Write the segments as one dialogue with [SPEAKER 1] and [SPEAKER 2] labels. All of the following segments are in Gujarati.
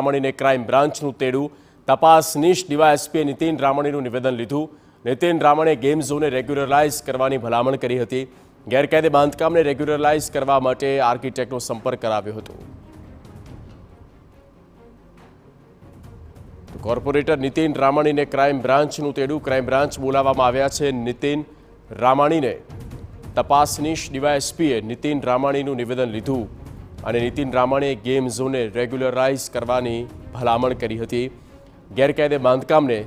[SPEAKER 1] રામાણીને ક્રાઇમ બ્રાન્ચનું તેડું. તપાસનીશ ડીવાયએસપીએ નીતિન રામાણીનું નિવેદન લીધું. નીતિન રામાણીએ ગેમ ઝોનને રેગ્યુલરાઇઝ કરવાની ભલામણ કરી હતી. ગેરકાયદે બાંધકામને રેગ્યુલરાઇઝ કરવા માટે આર્કિટેક્ટનો સંપર્ક કરાવ્યો હતો. કોર્પોરેટર નીતિન રામાણીને ક્રાઇમ બ્રાન્ચનું તેડું. ક્રાઇમ બ્રાન્ચ બોલાવવામાં આવ્યા છે નીતિન રામાણીને. તપાસનીશ ડીવાયએસપીએ નીતિન રામાણીનું નિવેદન લીધું અને નીતિન રામાણીએ ગેમ ઝોનને રેગ્યુલરાઇઝ કરવાની ભલામણ કરી હતી. ગેરકાયદે બાંધકામને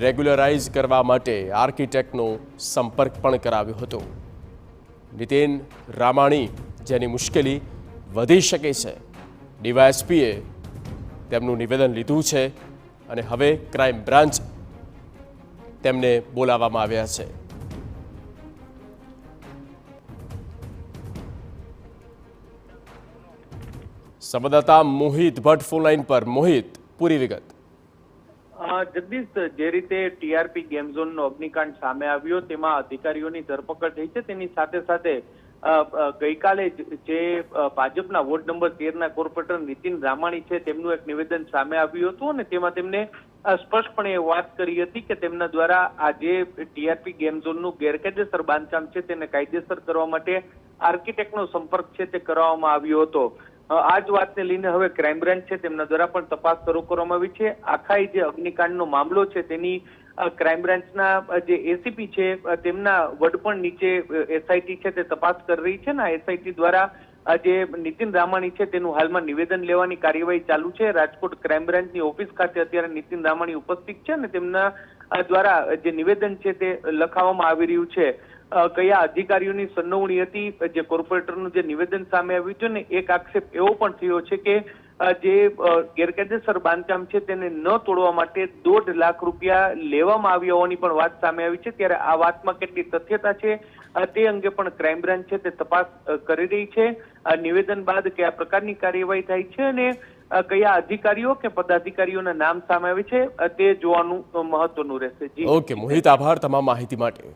[SPEAKER 1] રેગ્યુલરાઇઝ કરવા માટે આર્કિટેક્ટનો સંપર્ક પણ કરાવ્યો હતો. નીતિન રામાણી જેની મુશ્કેલી વધી શકે છે, ડીવાયએસપીએ તેમનું નિવેદન લીધું છે અને હવે ક્રાઇમ બ્રાન્ચ તેમને બોલાવવામાં આવ્યા છે. સંવાદદાતા મોહિત ભટ્ટ ફોન લાઈન પર. મોહિત, પૂરી વિગત.
[SPEAKER 2] જગદીશ, જે રીતે ટીઆરપી ગેમ ઝોનનો અગ્નિકાંડ સામે આવ્યો તેમાં અધિકારીઓની ધરપકડ થઈ છે. તેની સાથે સાથે ગઈકાલે જે ભાજપના વોર્ડ નંબર 13ના કોર્પોરેટર નીતિન રામાણી છે તેમનું એક નિવેદન સામે આવ્યું હતું અને તેમાં તેમને સ્પષ્ટપણે વાત કરી હતી કે તેમના દ્વારા આ જે ટીઆરપી ગેમ ઝોનનું ગેરકાયદેસર બાંધકામ છે તેને કાયદેસર કરવા માટે આર્કિટેક્ટનો સંપર્ક છે તે કરવામાં આવ્યો હતો. આ જ વાતને લઈને હવે ક્રાઇમ બ્રાન્ચ છે તેમના દ્વારા પણ તપાસ શરૂ કરવામાં આવી છે. આખા જે અગ્નિકાંડનો મામલો છે તેની ક્રાઇમ બ્રાન્ચના જે એસીપી છે તેમના વડપણ નીચે એસઆઈટી છે તે તપાસ કરી રહી છે ને એસઆઈટી દ્વારા જે નીતિન રામાણી છે તેનું હાલમાં નિવેદન લેવાની કાર્યવાહી ચાલુ છે. રાજકોટ ક્રાઇમ બ્રાન્ચની ઓફિસ ખાતે અત્યારે નીતિન રામાણી ઉપસ્થિત છે અને તેમના દ્વારા જે નિવેદન છે તે લખાવવામાં આવી રહ્યું છે. કયા અધિકારીઓની સંડોવણી હતી જે કોર્પોરેટરનું જે નિવેદન સામે આવ્યું છે ને એક આક્ષેપ એવો પણ થયો છે કે જે ગેરકાયદેસર બાંધકામ છે તેને ન તોડવા માટે 1.5 લાખ રૂપિયા લેવામાં આવ્યા હોવાની પણ વાત સામે આવી છે. ત્યારે આ વાતમાં કેટલી તથ્યતા છે તે અંગે પણ ક્રાઇમ બ્રાન્ચ છે તે તપાસ કરી રહી છે. નિવેદન બાદ કયા પ્રકારની કાર્યવાહી થાય છે અને કયા અધિકારીઓ કે પદાધિકારીઓના નામ સામે આવે છે તે જોવાનું મહત્વનું રહેશે.
[SPEAKER 1] ઓકે મોહિત, આભાર તમામ માહિતી માટે.